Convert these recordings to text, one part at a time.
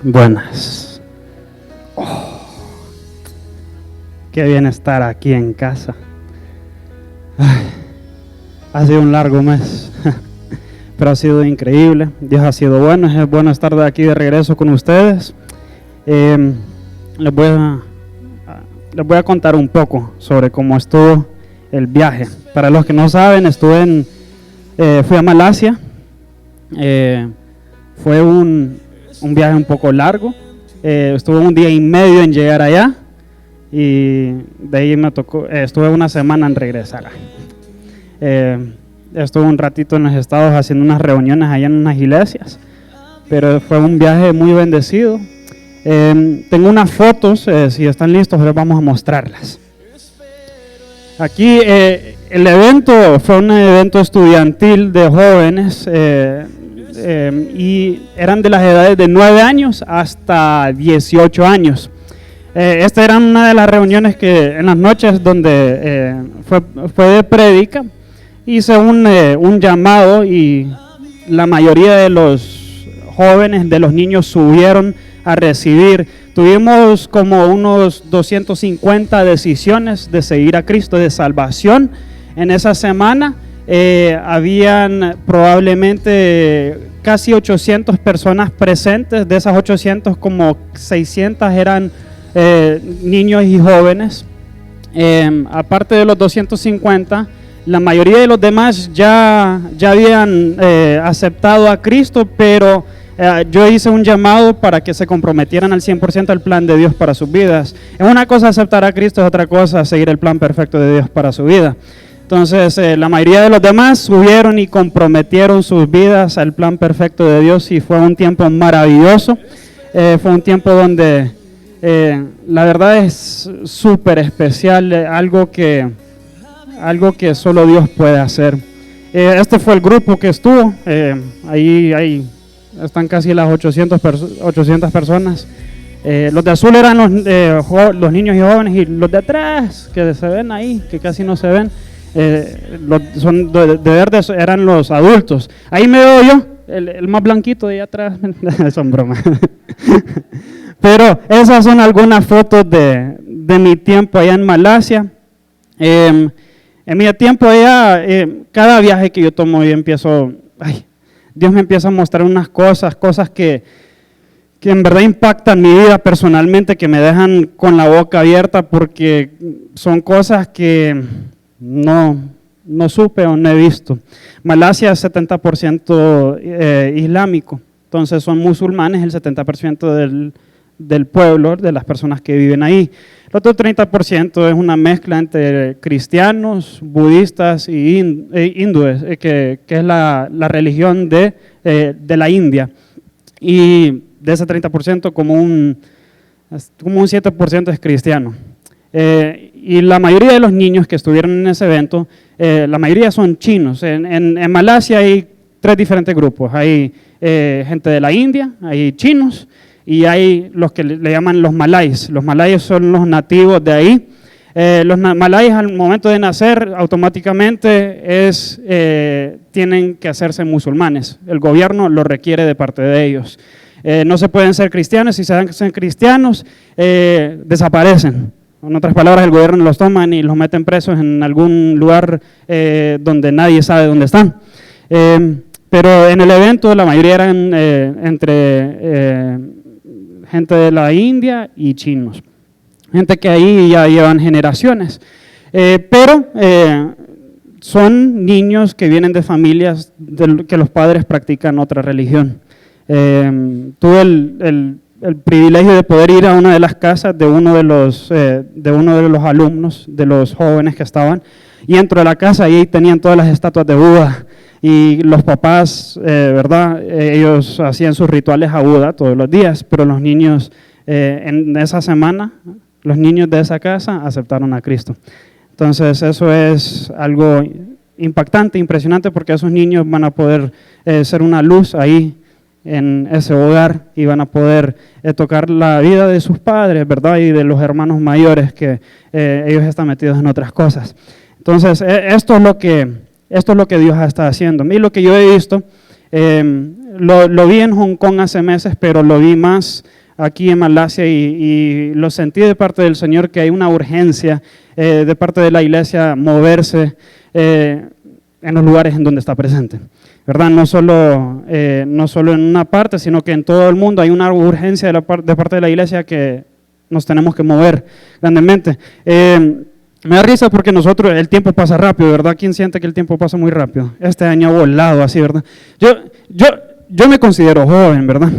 Buenas. Qué bien estar aquí en casa. Ha sido un largo mes, pero ha sido increíble. Dios ha sido bueno. Es bueno estar de aquí de regreso con ustedes. Les voy a contar un poco sobre cómo estuvo el viaje. Para los que no saben, fui a Malasia. Fue un viaje un poco largo. Estuve un día y medio en llegar allá y de ahí estuve una semana en regresar. Estuve un ratito en los estados haciendo unas reuniones allá en unas iglesias, pero fue un viaje muy bendecido. Tengo unas fotos, si están listos les vamos a mostrarlas. Aquí el evento fue un evento estudiantil de jóvenes y eran de las edades de 9 años hasta 18 años. Esta era una de las reuniones que en las noches donde fue de prédica. Hice un llamado y la mayoría de los jóvenes, de los niños subieron a recibir. Tuvimos como unos 250 decisiones de seguir a Cristo, de salvación. En esa semana habían probablemente casi 800 personas presentes. De esas 800, como 600 eran niños y jóvenes. Aparte de los 250, la mayoría de los demás ya habían aceptado a Cristo, pero yo hice un llamado para que se comprometieran al 100% al plan de Dios para sus vidas. Es una cosa aceptar a Cristo, es otra cosa seguir el plan perfecto de Dios para su vida. Entonces, la mayoría de los demás subieron y comprometieron sus vidas al plan perfecto de Dios y fue un tiempo maravilloso. Fue un tiempo donde la verdad es súper especial, algo que solo Dios puede hacer. Este fue el grupo que estuvo, ahí están casi las 800 personas. Los de azul eran los niños y jóvenes, y los de atrás, que se ven ahí, que casi no se ven, son de verde, eran los adultos. Ahí me veo yo, el más blanquito de allá atrás. Son bromas. Pero esas son algunas fotos de mi tiempo allá en Malasia. En mi tiempo allá, cada viaje que yo tomo, Dios me empieza a mostrar unas cosas que en verdad impactan mi vida personalmente, que me dejan con la boca abierta, porque son cosas que no supe o no he visto. Malasia es 70% islámico, entonces son musulmanes el 70% del pueblo, de las personas que viven ahí. El otro 30% es una mezcla entre cristianos, budistas y hindúes, que es la religión de la India. Y de ese 30%, como un 7% es cristiano. Y la mayoría de los niños que estuvieron en ese evento, la mayoría son chinos. En Malasia hay 3 diferentes grupos. Hay gente de la India, hay chinos, y hay los que le llaman los malayos. Los malayos son los nativos de ahí. Los malayos al momento de nacer automáticamente tienen que hacerse musulmanes. El gobierno lo requiere de parte de ellos. No se pueden ser cristianos. Si se hacen cristianos, desaparecen. En otras palabras, el gobierno los toma y los meten presos en algún lugar donde nadie sabe dónde están. Pero en el evento la mayoría eran entre gente de la India y chinos, gente que ahí ya llevan generaciones, pero son niños que vienen de familias que los padres practican otra religión. Tuve el privilegio de poder ir a una de las casas de uno de los alumnos, de los jóvenes que estaban, y entro a la casa y ahí tenían todas las estatuas de Buda. Y los papás, ¿verdad? Ellos hacían sus rituales a Buda todos los días, pero los niños en esa semana, los niños de esa casa aceptaron a Cristo. Entonces eso es algo impactante, impresionante, porque esos niños van a poder ser una luz ahí en ese hogar y van a poder tocar la vida de sus padres, ¿verdad? Y de los hermanos mayores que ellos están metidos en otras cosas. Entonces esto es lo que Dios está haciendo. A mí lo que yo he visto lo vi en Hong Kong hace meses, pero lo vi más aquí en Malasia y lo sentí de parte del Señor que hay una urgencia de parte de la iglesia moverse en los lugares en donde está presente, ¿verdad? No solo en una parte, sino que en todo el mundo hay una urgencia de parte de la iglesia que nos tenemos que mover grandemente. Me da risa porque el tiempo pasa rápido, ¿verdad? ¿Quién siente que el tiempo pasa muy rápido? Este año ha volado así, ¿verdad? Yo me considero joven, ¿verdad?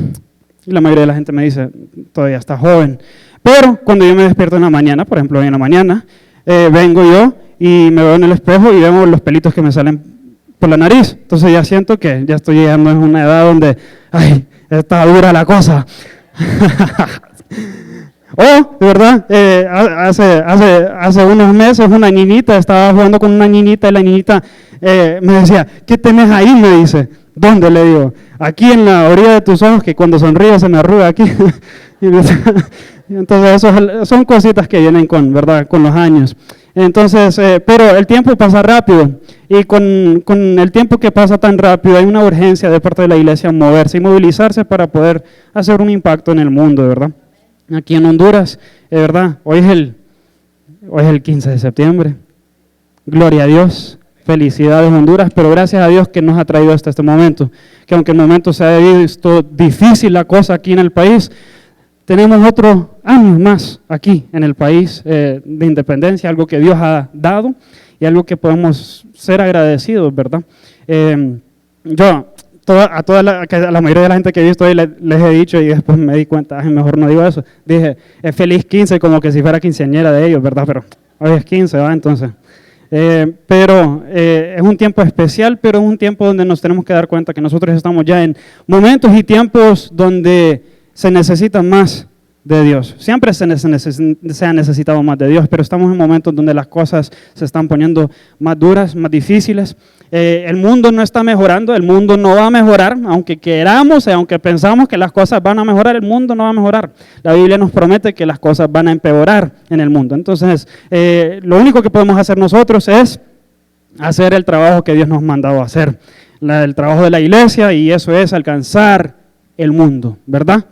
Y la mayoría de la gente me dice, todavía está joven. Pero cuando yo me despierto en la mañana, por ejemplo, hoy en la mañana, vengo yo y me veo en el espejo y veo los pelitos que me salen por la nariz. Entonces ya siento que ya estoy llegando a una edad donde, ay, está dura la cosa. De verdad, hace unos meses una niñita, estaba jugando con una niñita y la niñita me decía, ¿qué tenés ahí? Me dice, ¿dónde? Le digo, aquí en la orilla de tus ojos, que cuando sonrío se me arruga aquí. Entonces, son cositas que vienen ¿verdad? Con los años. Entonces, pero el tiempo pasa rápido y con el tiempo que pasa tan rápido hay una urgencia de parte de la iglesia en moverse y movilizarse para poder hacer un impacto en el mundo, ¿verdad? Aquí en Honduras, ¿verdad? Hoy es el 15 de septiembre. Gloria a Dios. Felicidades Honduras, pero gracias a Dios que nos ha traído hasta este momento. Que aunque en el momento se ha visto difícil la cosa aquí en el país, tenemos otros años más aquí en el país de independencia, algo que Dios ha dado y algo que podemos ser agradecidos, ¿verdad? A la mayoría de la gente que he visto hoy les he dicho y después me di cuenta, mejor no digo eso. Dije, es feliz 15 como que si fuera quinceañera de ellos, ¿verdad? Pero hoy es 15, ¿va? Entonces, es un tiempo especial, pero es un tiempo donde nos tenemos que dar cuenta que nosotros estamos ya en momentos y tiempos donde se necesita más de Dios. Siempre se ha necesitado más de Dios, pero estamos en momentos donde las cosas se están poniendo más duras, más difíciles. El mundo no está mejorando, el mundo no va a mejorar, aunque queramos, aunque pensamos que las cosas van a mejorar, el mundo no va a mejorar. La Biblia nos promete que las cosas van a empeorar en el mundo. Entonces, lo único que podemos hacer nosotros es hacer el trabajo que Dios nos ha mandado a hacer, el trabajo de la iglesia, y eso es alcanzar el mundo, ¿verdad?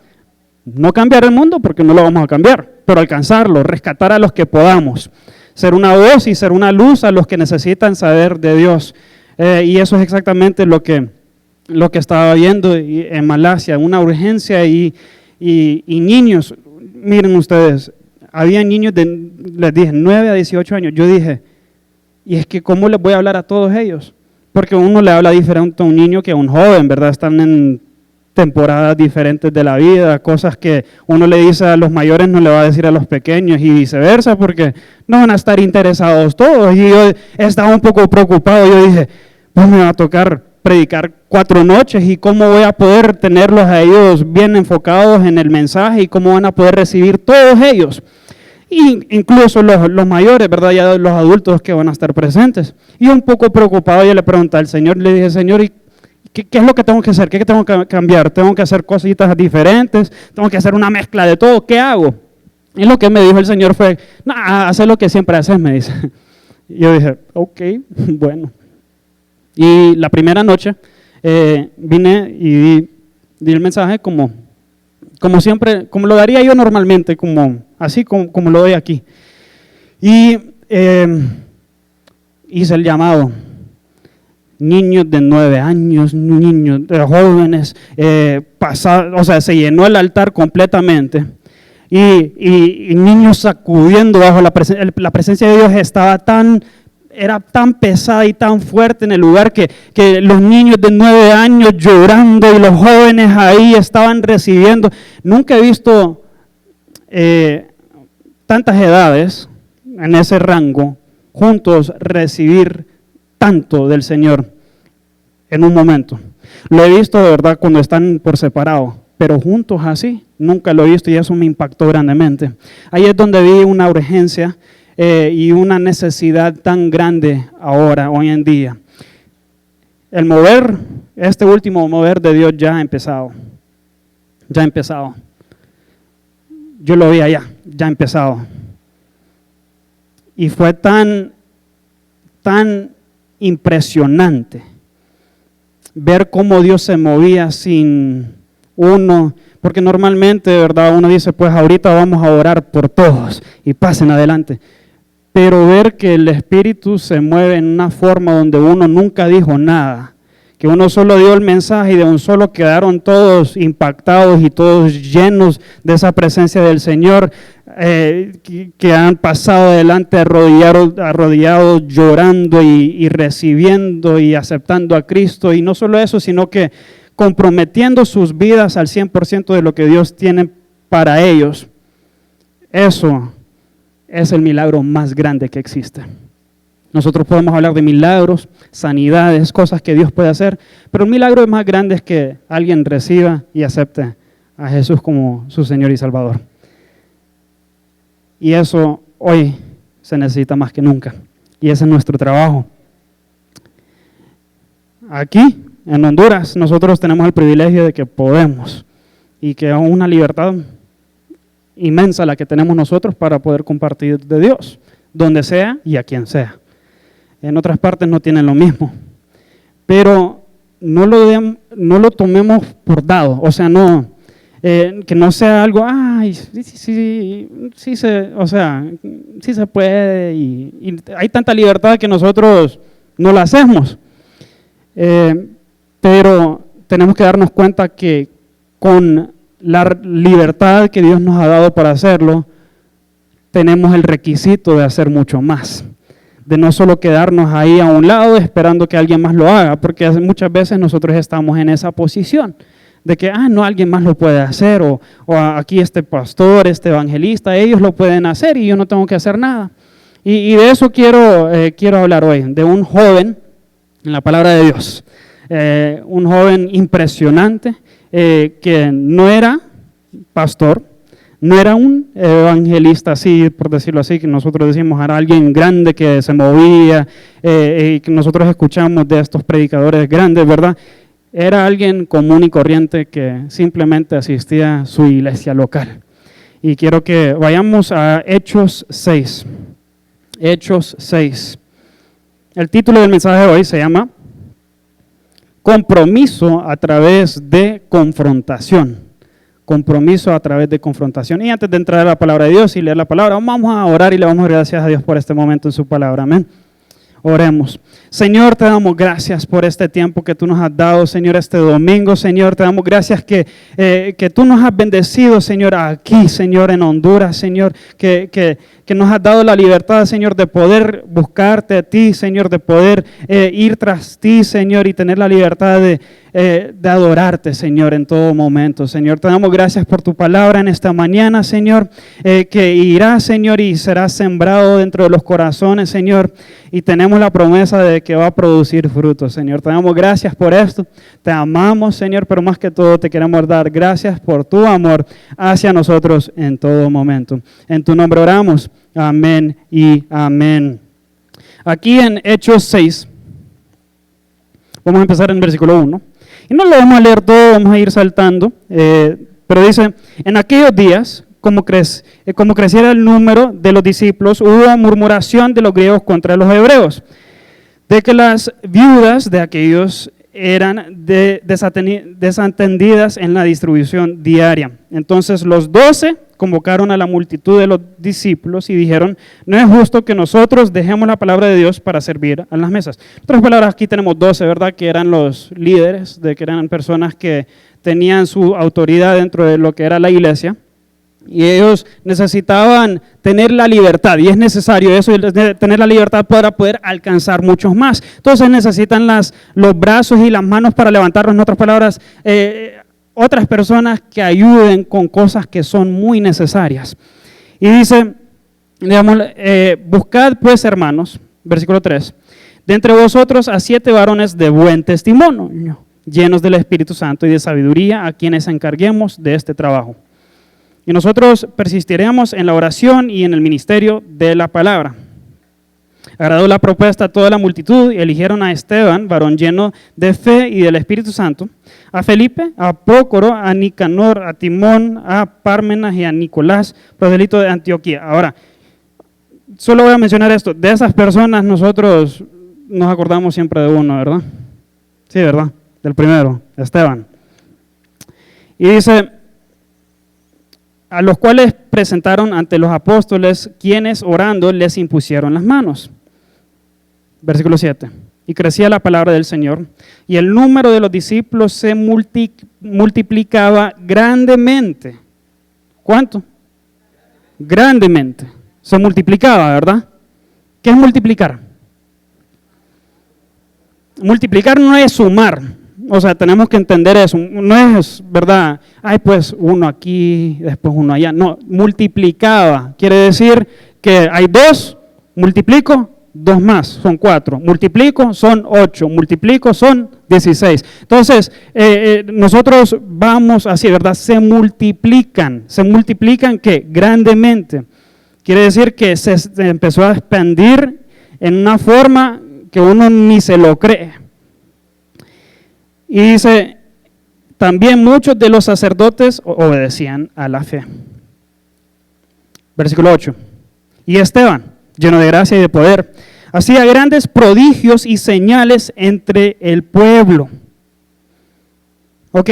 No cambiar el mundo porque no lo vamos a cambiar, pero alcanzarlo, rescatar a los que podamos, ser una voz y ser una luz a los que necesitan saber de Dios. Y eso es exactamente lo que estaba viendo en Malasia, una urgencia y niños. Miren ustedes, había niños les dije, 9 a 18 años. Yo dije, y es que ¿cómo les voy a hablar a todos ellos? Porque uno le habla diferente a un niño que a un joven, ¿verdad? Están en temporadas diferentes de la vida, cosas que uno le dice a los mayores no le va a decir a los pequeños y viceversa, porque no van a estar interesados todos. Y yo estaba un poco preocupado, yo dije, pues me va a tocar predicar 4 noches y cómo voy a poder tenerlos a ellos bien enfocados en el mensaje y cómo van a poder recibir todos ellos. Y incluso los mayores, ¿verdad? Ya los adultos que van a estar presentes. Y un poco preocupado yo le pregunté al Señor, le dije, Señor, ¿y ¿qué es lo que tengo que hacer? ¿Qué tengo que cambiar? ¿Tengo que hacer cositas diferentes? ¿Tengo que hacer una mezcla de todo? ¿Qué hago? Y lo que me dijo el Señor fue, haz lo que siempre haces, me dice. Y yo dije, ok, bueno. Y la primera noche vine y di el mensaje como siempre, como lo daría yo normalmente, así como lo doy aquí. Y hice el llamado. Niños de 9 años, niños jóvenes, se llenó el altar completamente y niños sacudiendo bajo la presencia de Dios era tan pesada y tan fuerte en el lugar que los niños de 9 años llorando y los jóvenes ahí estaban recibiendo. Nunca he visto tantas edades en ese rango juntos recibir tanto del Señor en un momento. Lo he visto de verdad cuando están por separado, pero juntos así, nunca lo he visto y eso me impactó grandemente. Ahí es donde vi una urgencia y una necesidad tan grande ahora, hoy en día. El mover, este último mover de Dios ya ha empezado. Ya ha empezado. Yo lo vi allá, ya ha empezado. Y fue tan impresionante ver cómo Dios se movía sin uno, porque normalmente, ¿verdad? Uno dice, pues ahorita vamos a orar por todos y pasen adelante. Pero ver que el Espíritu se mueve en una forma donde uno nunca dijo nada, que uno solo dio el mensaje y de un solo quedaron todos impactados y todos llenos de esa presencia del Señor, que han pasado adelante arrodillados llorando y recibiendo y aceptando a Cristo. Y no solo eso, sino que comprometiendo sus vidas al 100% de lo que Dios tiene para ellos. Eso es el milagro más grande que existe. Nosotros podemos hablar de milagros, sanidades, cosas que Dios puede hacer, pero el milagro más grande es que alguien reciba y acepte a Jesús como su Señor y Salvador. Y eso hoy se necesita más que nunca. Y ese es nuestro trabajo. Aquí, en Honduras, nosotros tenemos el privilegio de que podemos y que es una libertad inmensa la que tenemos nosotros para poder compartir de Dios, donde sea y a quien sea. En otras partes no tienen lo mismo, pero no lo tomemos por dado, o sea, que no sea algo, ay, sí se puede, y hay tanta libertad que nosotros no la hacemos, pero tenemos que darnos cuenta que con la libertad que Dios nos ha dado para hacerlo, tenemos el requisito de hacer mucho más, de no solo quedarnos ahí a un lado esperando que alguien más lo haga, porque muchas veces nosotros estamos en esa posición de que, no, alguien más lo puede hacer, o aquí este pastor, este evangelista, ellos lo pueden hacer y yo no tengo que hacer nada. Y de eso quiero hablar hoy, de un joven en la palabra de Dios, un joven impresionante que no era pastor, no era un evangelista así, por decirlo así, que nosotros decimos, era alguien grande que se movía, y que nosotros escuchamos de estos predicadores grandes, ¿verdad? Era alguien común y corriente que simplemente asistía a su iglesia local. Y quiero que vayamos a Hechos 6. Hechos 6. El título del mensaje de hoy se llama Compromiso a través de confrontación. Compromiso a través de confrontación. Y antes de entrar a la palabra de Dios y leer la palabra, vamos a orar y le damos gracias a Dios por este momento en su palabra. Amén. Oremos. Señor, te damos gracias por este tiempo que tú nos has dado, Señor, este domingo. Señor, te damos gracias que tú nos has bendecido, Señor, aquí, Señor, en Honduras, Señor, que nos has dado la libertad, Señor, de poder buscarte a ti, Señor, de poder ir tras ti, Señor, y tener la libertad de adorarte, Señor, en todo momento. Señor, te damos gracias por tu palabra en esta mañana, Señor, que irá, Señor, y será sembrado dentro de los corazones, Señor, y tenemos la promesa de que va a producir frutos, Señor. Te damos gracias por esto, te amamos, Señor, pero más que todo te queremos dar gracias por tu amor hacia nosotros en todo momento. En tu nombre oramos, amén y amén. Aquí en Hechos 6, vamos a empezar en el versículo 1. Y no lo vamos a leer todo, vamos a ir saltando, pero dice, en aquellos días, como creciera el número de los discípulos, hubo murmuración de los griegos contra los hebreos, de que las viudas de aquellos eran desatendidas en la distribución diaria. Entonces los 12 convocaron a la multitud de los discípulos y dijeron, no es justo que nosotros dejemos la palabra de Dios para servir a las mesas. En otras palabras, aquí tenemos 12, ¿verdad? Que eran los líderes, que eran personas que tenían su autoridad dentro de lo que era la iglesia. Y ellos necesitaban tener la libertad, y es necesario eso, tener la libertad para poder alcanzar muchos más. Entonces necesitan los brazos y las manos para levantarlos. En otras palabras, otras personas que ayuden con cosas que son muy necesarias. Y dice, digamos, buscad pues, hermanos, versículo 3, de entre vosotros a 7 varones de buen testimonio, llenos del Espíritu Santo y de sabiduría, a quienes encarguemos de este trabajo. Y nosotros persistiremos en la oración y en el ministerio de la palabra. Agradó la propuesta a toda la multitud y eligieron a Esteban, varón lleno de fe y del Espíritu Santo, a Felipe, a Prócoro, a Nicanor, a Timón, a Pármenas y a Nicolás, proselito de Antioquía. Ahora, solo voy a mencionar esto. De esas personas nosotros nos acordamos siempre de uno, ¿verdad? Sí, ¿verdad? del primero, Esteban. Y dice, a los cuales presentaron ante los apóstoles, quienes orando les impusieron las manos. Versículo 7. Y crecía la palabra del Señor, y el número de los discípulos se multiplicaba grandemente. ¿Cuánto? Grandemente. Se multiplicaba, ¿verdad? ¿Qué es multiplicar? Multiplicar no es sumar. O sea, tenemos que entender eso. No es, ¿verdad? Ay, pues uno aquí, después uno allá. No, multiplicaba. Quiere decir que hay 2, multiplico, 2 más, son 4. Multiplico, son 8. Multiplico, son 16. Entonces, nosotros vamos así, ¿verdad? Se multiplican. ¿Se multiplican qué? Grandemente. Quiere decir que se empezó a expandir en una forma que uno ni se lo cree. Y dice, también muchos de los sacerdotes obedecían a la fe. Versículo 8. Y Esteban, lleno de gracia y de poder, hacía grandes prodigios y señales entre el pueblo. Ok,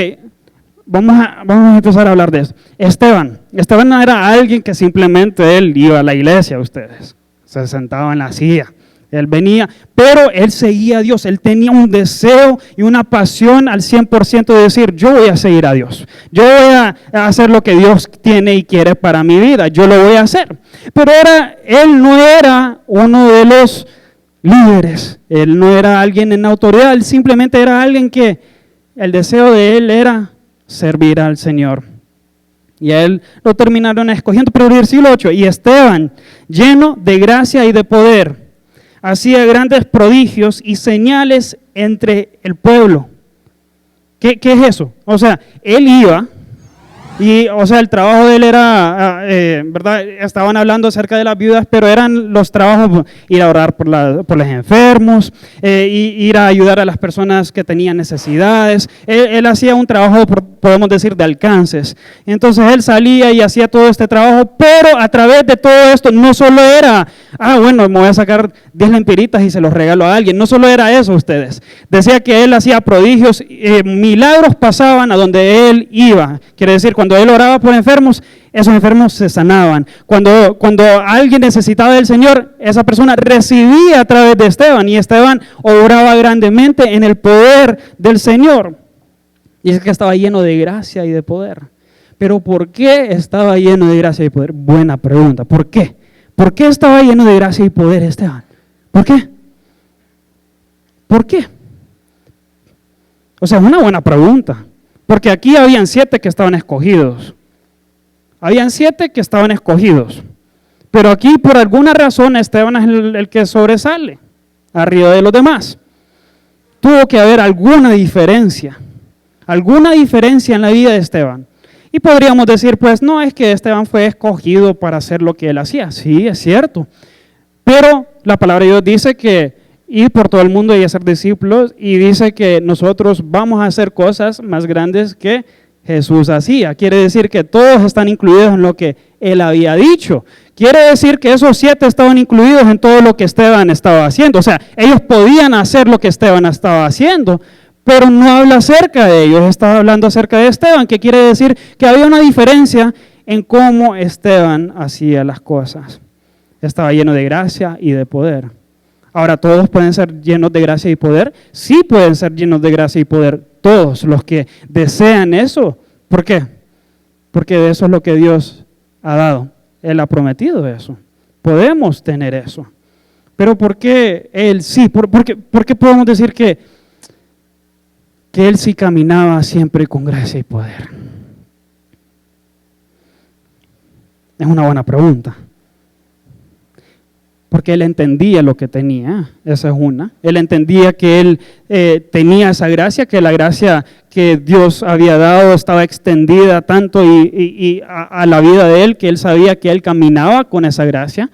vamos a empezar a hablar de esto. Esteban no era alguien que simplemente él iba a la iglesia, ustedes. Se sentaba en la silla. Él venía, pero él seguía a Dios. Él tenía un deseo y una pasión al 100% de decir, yo voy a seguir a Dios. Yo voy a hacer lo que Dios tiene y quiere para mi vida. Yo lo voy a hacer. Pero él no era uno de los líderes. Él no era alguien en autoridad. Él simplemente era alguien que el deseo de él era servir al Señor. Y a él lo terminaron escogiendo. Pero el versículo 8, y Esteban, lleno de gracia y de poder, hacía grandes prodigios y señales entre el pueblo. ¿Qué es eso? O sea, él iba y, o sea, el trabajo de él era, ¿verdad? Estaban hablando acerca de las viudas, pero eran los trabajos, ir a orar por los enfermos, ir a ayudar a las personas que tenían necesidades. Él hacía un trabajo, podemos decir, de alcances. Entonces él salía y hacía todo este trabajo, pero a través de todo esto no solo era, bueno, me voy a sacar 10 lempiritas y se los regalo a alguien. No solo era eso, ustedes. Decía que él hacía prodigios, milagros pasaban a donde él iba. Quiere decir, cuando él oraba por enfermos, esos enfermos se sanaban. Cuando alguien necesitaba del Señor, esa persona recibía a través de Esteban, y Esteban obraba grandemente en el poder del Señor. Y es que estaba lleno de gracia y de poder. Pero ¿por qué estaba lleno de gracia y poder? Buena pregunta. ¿Por qué? ¿Por qué estaba lleno de gracia y poder Esteban? ¿Por qué? ¿Por qué? O sea, es una buena pregunta. Porque aquí habían 7 que estaban escogidos. Habían 7 que estaban escogidos. Pero aquí, por alguna razón, Esteban es el que sobresale arriba de los demás. Tuvo que haber alguna diferencia en la vida de Esteban. Y podríamos decir, pues, no, es que Esteban fue escogido para hacer lo que él hacía. Sí, es cierto. Pero la palabra de Dios dice que ir por todo el mundo y hacer discípulos, y dice que nosotros vamos a hacer cosas más grandes que Jesús hacía. Quiere decir que todos están incluidos en lo que él había dicho. Quiere decir que esos 7 estaban incluidos en todo lo que Esteban estaba haciendo. O sea, ellos podían hacer lo que Esteban estaba haciendo, pero no habla acerca de ellos, estaba hablando acerca de Esteban, que quiere decir que había una diferencia en cómo Esteban hacía las cosas. Estaba lleno de gracia y de poder. Ahora, ¿todos pueden ser llenos de gracia y poder? Sí pueden ser llenos de gracia y poder, todos los que desean eso. ¿Por qué? Porque eso es lo que Dios ha dado. Él ha prometido eso. Podemos tener eso. Pero ¿por qué Él sí? ¿Por qué podemos decir que Él sí caminaba siempre con gracia y poder? Es una buena pregunta. Porque él entendía lo que tenía, esa es una. Él entendía que él tenía esa gracia, que la gracia que Dios había dado estaba extendida tanto y a la vida de él, que él sabía que él caminaba con esa gracia.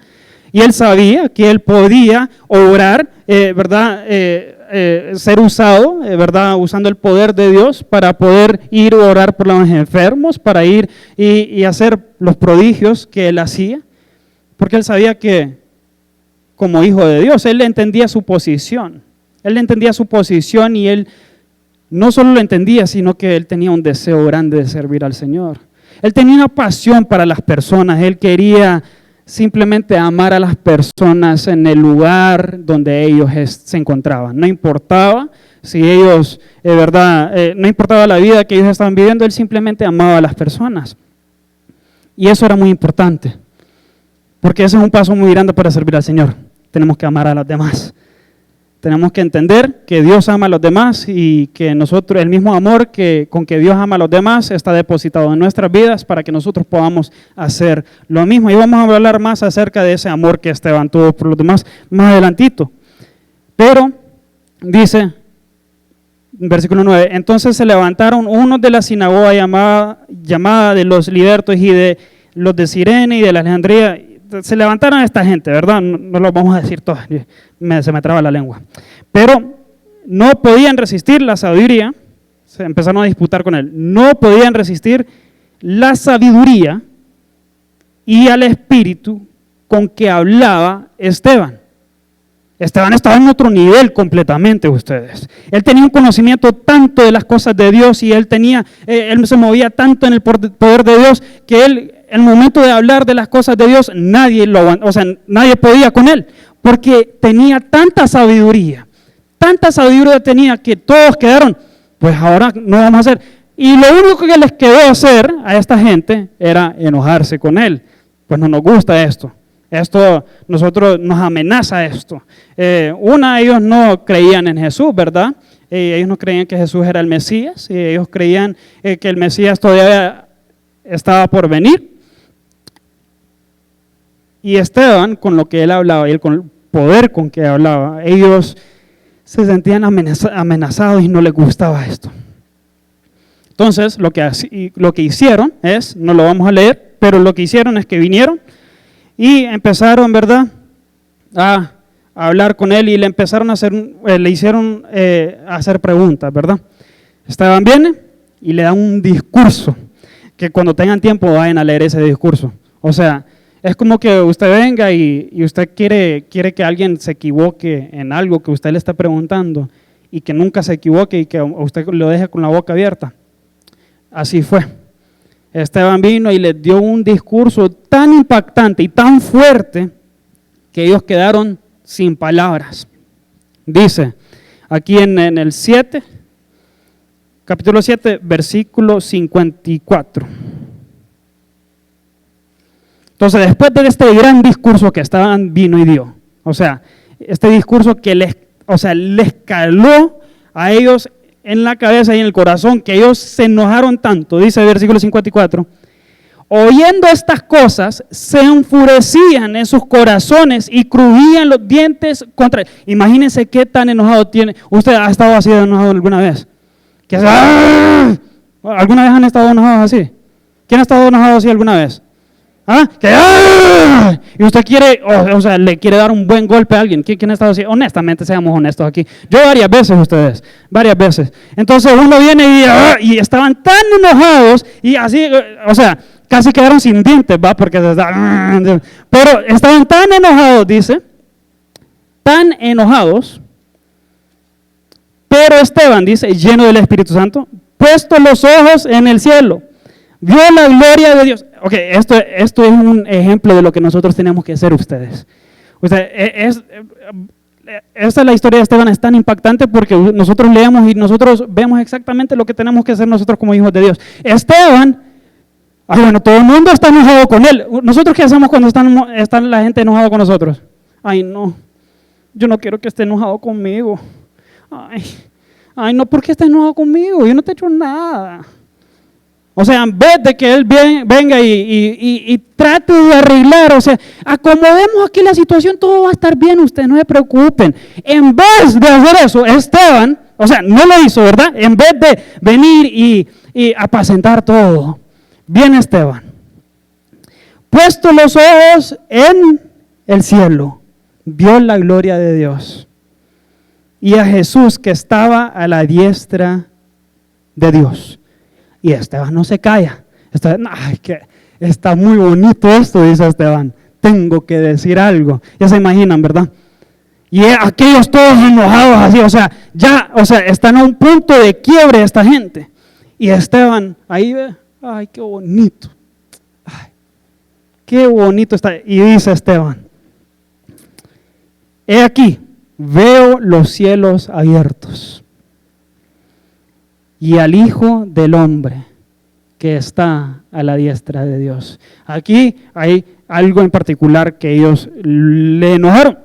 Y él sabía que él podía obrar, ¿verdad? Ser usado, ¿verdad? Usando el poder de Dios para poder ir a orar por los enfermos, para ir y hacer los prodigios que él hacía. Porque él sabía que como hijo de Dios, él entendía su posición. Él entendía su posición y él no solo lo entendía, sino que él tenía un deseo grande de servir al Señor. Él tenía una pasión para las personas, él quería simplemente amar a las personas en el lugar donde ellos se encontraban. No importaba si ellos, no importaba la vida que ellos estaban viviendo, él simplemente amaba a las personas. Y eso era muy importante, porque ese es un paso muy grande para servir al Señor. Tenemos que amar a los demás. Tenemos que entender que Dios ama a los demás y que nosotros, el mismo amor con que Dios ama a los demás está depositado en nuestras vidas para que nosotros podamos hacer lo mismo. Y vamos a hablar más acerca de ese amor que Esteban tuvo por los demás más adelantito. Pero dice, versículo 9, entonces se levantaron unos de la sinagoga llamada de los libertos y de los de Cirene y de la Alejandría. Se levantaron esta gente, ¿verdad? No lo vamos a decir todos, se me traba la lengua. Pero no podían resistir la sabiduría, se empezaron a disputar con él, no podían resistir la sabiduría y al espíritu con que hablaba Esteban. Esteban estaba en otro nivel completamente, ustedes. Él tenía un conocimiento tanto de las cosas de Dios y él se movía tanto en el poder de Dios que él, el momento de hablar de las cosas de Dios, nadie podía con él, porque tenía tanta sabiduría tenía que todos quedaron, pues ahora no vamos a hacer. Y lo único que les quedó hacer a esta gente era enojarse con él. Pues no nos gusta esto. Nosotros nos amenaza esto. Ellos no creían en Jesús, ¿verdad? Ellos no creían que Jesús era el Mesías. Ellos creían que el Mesías todavía estaba por venir. Y Esteban, con lo que él hablaba y con el poder con que hablaba, ellos se sentían amenazados y no les gustaba esto. Entonces, lo que hicieron es, no lo vamos a leer, pero lo que hicieron es que vinieron y empezaron, ¿verdad?, a hablar con él y le hicieron hacer preguntas, ¿verdad? Esteban viene y le da un discurso, que cuando tengan tiempo vayan a leer ese discurso. O sea, es como que usted venga y usted quiere que alguien se equivoque en algo que usted le está preguntando y que nunca se equivoque y que usted lo deje con la boca abierta. Así fue. Esteban vino y les dio un discurso tan impactante y tan fuerte que ellos quedaron sin palabras. Dice aquí en el 7, capítulo 7, versículo 54. Entonces, después de este gran discurso que Esteban vino y dio, o sea, este discurso que les caló a ellos en la cabeza y en el corazón, que ellos se enojaron tanto, dice el versículo 54, oyendo estas cosas, se enfurecían en sus corazones y crujían los dientes contra él. Imagínense qué tan enojado tiene. ¿Usted ha estado así de enojado alguna vez? ¿Alguna vez han estado enojados así? ¿Quién ha estado enojado así alguna vez? ¿Ah? Y usted le quiere dar un buen golpe a alguien. ¿Quién ha estado así? Honestamente, seamos honestos aquí. Yo varias veces. Entonces uno viene y estaban tan enojados y así, casi quedaron sin dientes, ¿va? Pero estaban tan enojados, dice, tan enojados, pero Esteban, dice, lleno del Espíritu Santo, puesto los ojos en el cielo, vio la gloria de Dios. Ok, esto es un ejemplo de lo que nosotros tenemos que hacer ustedes. Esta es la historia de Esteban, es tan impactante porque nosotros leemos y nosotros vemos exactamente lo que tenemos que hacer nosotros como hijos de Dios. Esteban, todo el mundo está enojado con él. ¿Nosotros qué hacemos cuando está la gente enojada con nosotros? Ay, no, yo no quiero que esté enojado conmigo. Ay, no, ¿por qué está enojado conmigo? Yo no te he hecho nada. O sea, en vez de que él venga y trate de arreglar, acomodemos aquí la situación, todo va a estar bien, ustedes no se preocupen. En vez de hacer eso, Esteban, no lo hizo, ¿verdad? En vez de venir y apacentar todo, viene Esteban, puesto los ojos en el cielo, vio la gloria de Dios y a Jesús que estaba a la diestra de Dios. Y Esteban no se calla. Está muy bonito esto, dice Esteban. Tengo que decir algo. Ya se imaginan, ¿verdad? Y aquellos todos enojados así, están a un punto de quiebre esta gente. Y Esteban ahí ve, ay, qué bonito. Ay, qué bonito está. Y dice Esteban, he aquí, veo los cielos abiertos y al Hijo del Hombre que está a la diestra de Dios. Aquí hay algo en particular que ellos le enojaron.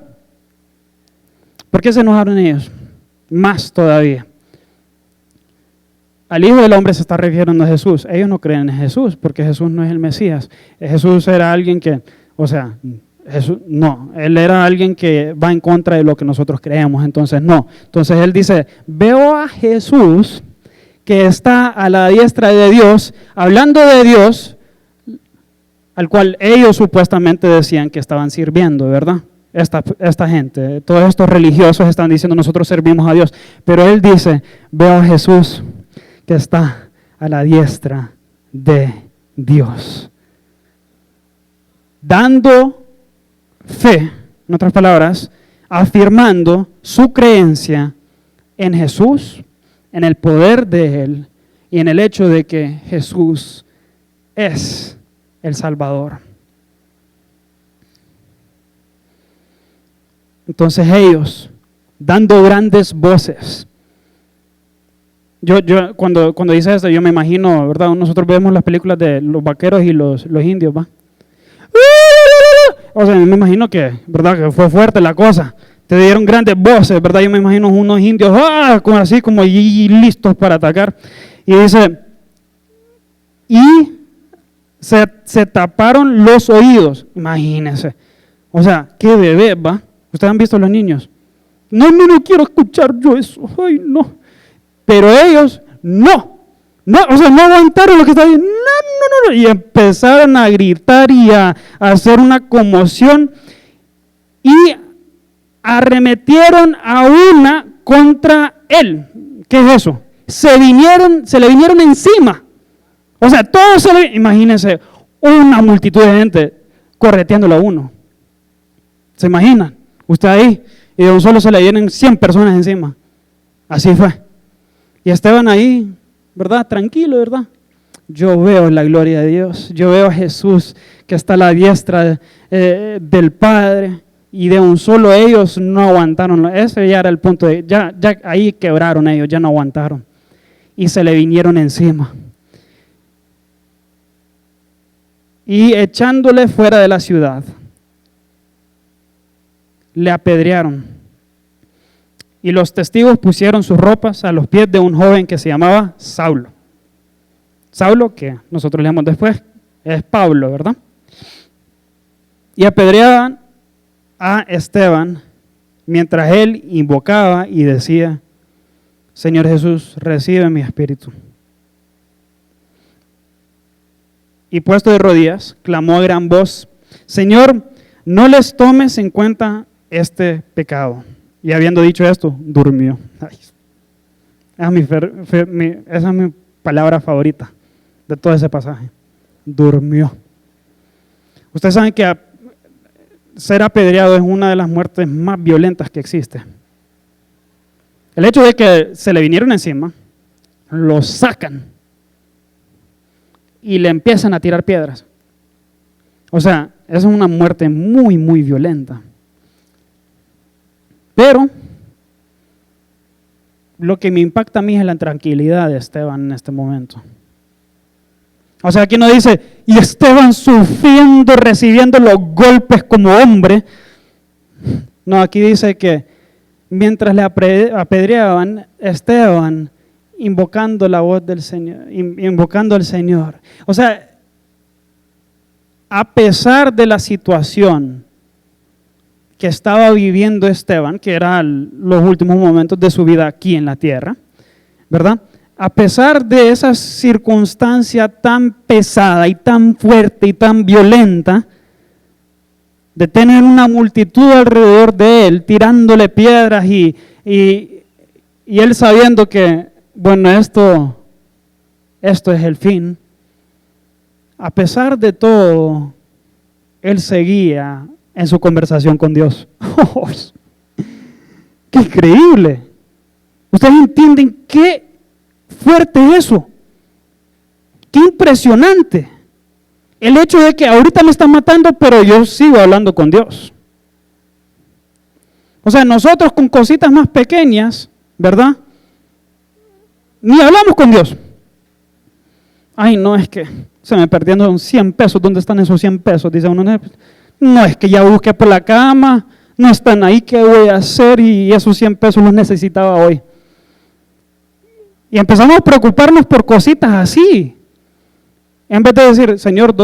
¿Por qué se enojaron ellos? Más todavía. Al Hijo del Hombre se está refiriendo a Jesús. Ellos no creen en Jesús porque Jesús no es el Mesías. Jesús era alguien que, Jesús, no, Él era alguien que va en contra de lo que nosotros creemos, entonces no. Entonces Él dice, veo a Jesús que está a la diestra de Dios, hablando de Dios, al cual ellos supuestamente decían que estaban sirviendo, ¿verdad? Esta gente, todos estos religiosos están diciendo nosotros servimos a Dios, pero Él dice, veo a Jesús que está a la diestra de Dios, dando fe, en otras palabras, afirmando su creencia en Jesús, en el poder de Él y en el hecho de que Jesús es el Salvador. Entonces ellos, dando grandes voces, yo cuando dice esto, yo me imagino, ¿verdad? Nosotros vemos las películas de los vaqueros y los indios, ¿va? O sea, me imagino que, ¿verdad? Que fue fuerte la cosa. Te dieron grandes voces, ¿verdad? Yo me imagino unos indios, así como listos para atacar. Y dice, y se taparon los oídos. Imagínense. O sea, qué bebé, ¿va? ¿Ustedes han visto los niños? No quiero escuchar yo eso. Ay, no. Pero ellos, no, no aguantaron lo que estaba diciendo. No. Y empezaron a gritar y a hacer una conmoción. Y arremetieron a una contra él. ¿Qué es eso? Se le vinieron encima. O sea, todos imagínense, una multitud de gente correteándolo a uno. ¿Se imaginan? Usted ahí, y de un solo se le vienen 100 personas encima. Así fue. Y Esteban ahí, ¿verdad? Tranquilo, ¿verdad? Yo veo la gloria de Dios. Yo veo a Jesús que está a la diestra del Padre. Y de un solo ellos no aguantaron. Ese ya era el punto de, ya ahí quebraron ellos, ya no aguantaron. Y se le vinieron encima. Y echándole fuera de la ciudad, le apedrearon. Y los testigos pusieron sus ropas a los pies de un joven que se llamaba Saulo. Saulo, que nosotros leemos después, es Pablo, ¿verdad? Y apedreaban a Esteban mientras él invocaba y decía, Señor Jesús, recibe mi espíritu. Y puesto de rodillas, clamó a gran voz, Señor, no les tomes en cuenta este pecado. Y habiendo dicho esto, durmió. Ay, esa es mi palabra favorita de todo ese pasaje. Durmió. Ustedes saben que ser apedreado es una de las muertes más violentas que existe. El hecho de que se le vinieron encima, lo sacan y le empiezan a tirar piedras. O sea, es una muerte muy, muy violenta. Pero lo que me impacta a mí es la tranquilidad de Esteban en este momento. O sea, aquí no dice, y Esteban sufriendo, recibiendo los golpes como hombre. No, aquí dice que mientras le apedreaban, Esteban invocando la voz del Señor, invocando al Señor. O sea, a pesar de la situación que estaba viviendo Esteban, que eran los últimos momentos de su vida aquí en la tierra, ¿verdad? A pesar de esa circunstancia tan pesada y tan fuerte y tan violenta, de tener una multitud alrededor de él, tirándole piedras y él sabiendo que, bueno, esto es el fin, a pesar de todo, él seguía en su conversación con Dios. ¡Qué increíble! ¿Ustedes entienden qué fuerte es eso? ¡Qué impresionante! El hecho de que ahorita me están matando, pero yo sigo hablando con Dios. O sea, nosotros con cositas más pequeñas, ¿verdad? Ni hablamos con Dios. Ay, no, es que se me perdieron 100 pesos. ¿Dónde están esos 100 pesos? Dice uno, no, es que ya busqué por la cama, no están ahí, ¿qué voy a hacer? Y esos 100 pesos los necesitaba hoy. Y empezamos a preocuparnos por cositas así. En vez de decir, Señor,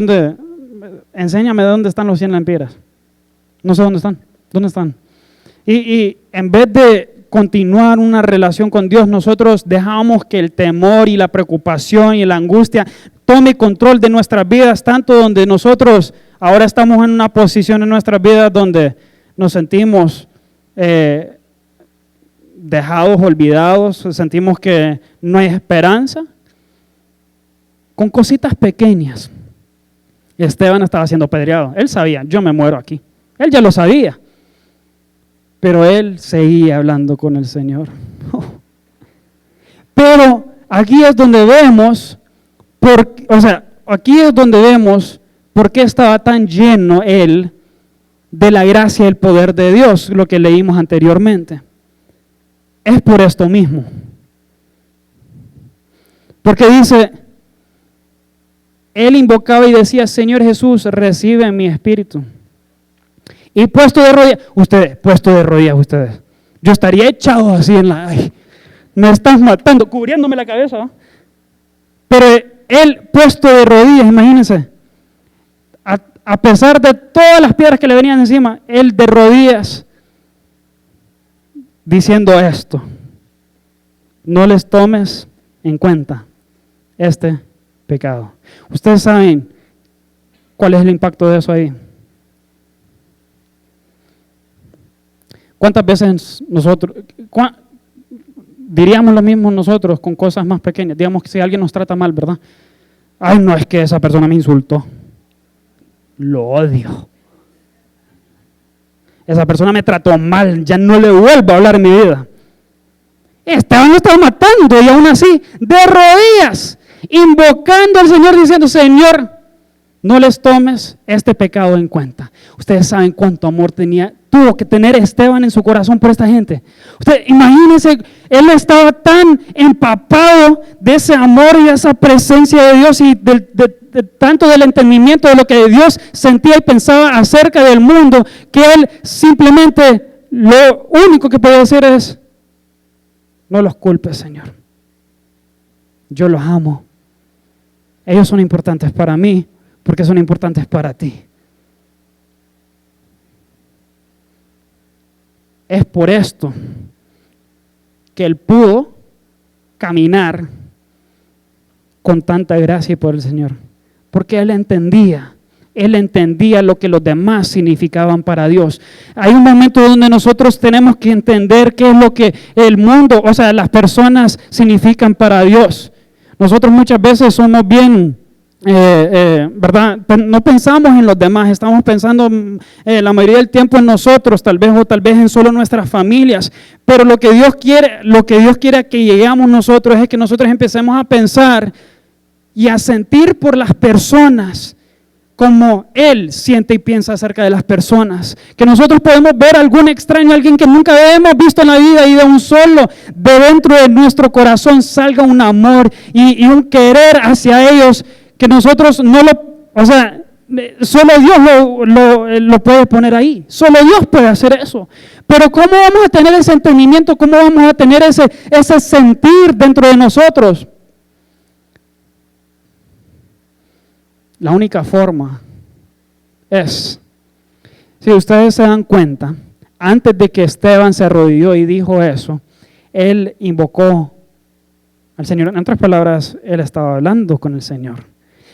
enséñame dónde están los 100 lempiras. No sé dónde están. ¿Dónde están? Y en vez de continuar una relación con Dios, nosotros dejamos que el temor y la preocupación y la angustia tome control de nuestras vidas, tanto donde nosotros ahora estamos en una posición en nuestras vidas donde nos sentimos dejados, olvidados, sentimos que no hay esperanza. Con cositas pequeñas. Esteban estaba siendo apedreado. Él sabía, yo me muero aquí. Él ya lo sabía. Pero él seguía hablando con el Señor. Pero aquí es donde vemos, aquí es donde vemos por qué estaba tan lleno él de la gracia y el poder de Dios, lo que leímos anteriormente. Es por esto mismo. Porque dice, él invocaba y decía, Señor Jesús, recibe mi espíritu. Y puesto de rodillas ustedes. Yo estaría echado así me estás matando, cubriéndome la cabeza, ¿no? Pero él puesto de rodillas, imagínense, a pesar de todas las piedras que le venían encima, él de rodillas, diciendo esto, no les tomes en cuenta este pecado. Ustedes saben cuál es el impacto de eso ahí. ¿Cuántas veces diríamos lo mismo nosotros con cosas más pequeñas? Digamos que si alguien nos trata mal, ¿verdad? Ay, no, es que esa persona me insultó. Lo odio. Esa persona me trató mal, ya no le vuelvo a hablar en mi vida. Esteban lo estaba matando y aún así, de rodillas, invocando al Señor diciendo, Señor, no les tomes este pecado en cuenta. Ustedes saben cuánto amor tuvo que tener Esteban en su corazón por esta gente. Ustedes imagínense, él estaba tan empapado de ese amor y de esa presencia de Dios y de tanto del entendimiento de lo que Dios sentía y pensaba acerca del mundo, que él simplemente lo único que podía decir es, no los culpes, Señor. Yo los amo. Ellos son importantes para mí porque son importantes para ti. Es por esto que él pudo caminar con tanta gracia por el Señor. Porque él entendía lo que los demás significaban para Dios. Hay un momento donde nosotros tenemos que entender qué es lo que el mundo, o sea, las personas significan para Dios. Nosotros muchas veces somos bien, ¿verdad? No pensamos en los demás, estamos pensando la mayoría del tiempo en nosotros, tal vez en solo nuestras familias. Pero lo que Dios quiere que lleguemos nosotros es que nosotros empecemos a pensar y a sentir por las personas como Él siente y piensa acerca de las personas. Que nosotros podemos ver a algún extraño, alguien que nunca hemos visto en la vida y de un solo, de dentro de nuestro corazón salga un amor y un querer hacia ellos que nosotros solo Dios lo puede poner ahí. Solo Dios puede hacer eso. Pero ¿cómo vamos a tener ese entendimiento? ¿Cómo vamos a tener ese sentir dentro de nosotros? La única forma es, si ustedes se dan cuenta, antes de que Esteban se arrodilló y dijo eso, él invocó al Señor. En otras palabras, él estaba hablando con el Señor.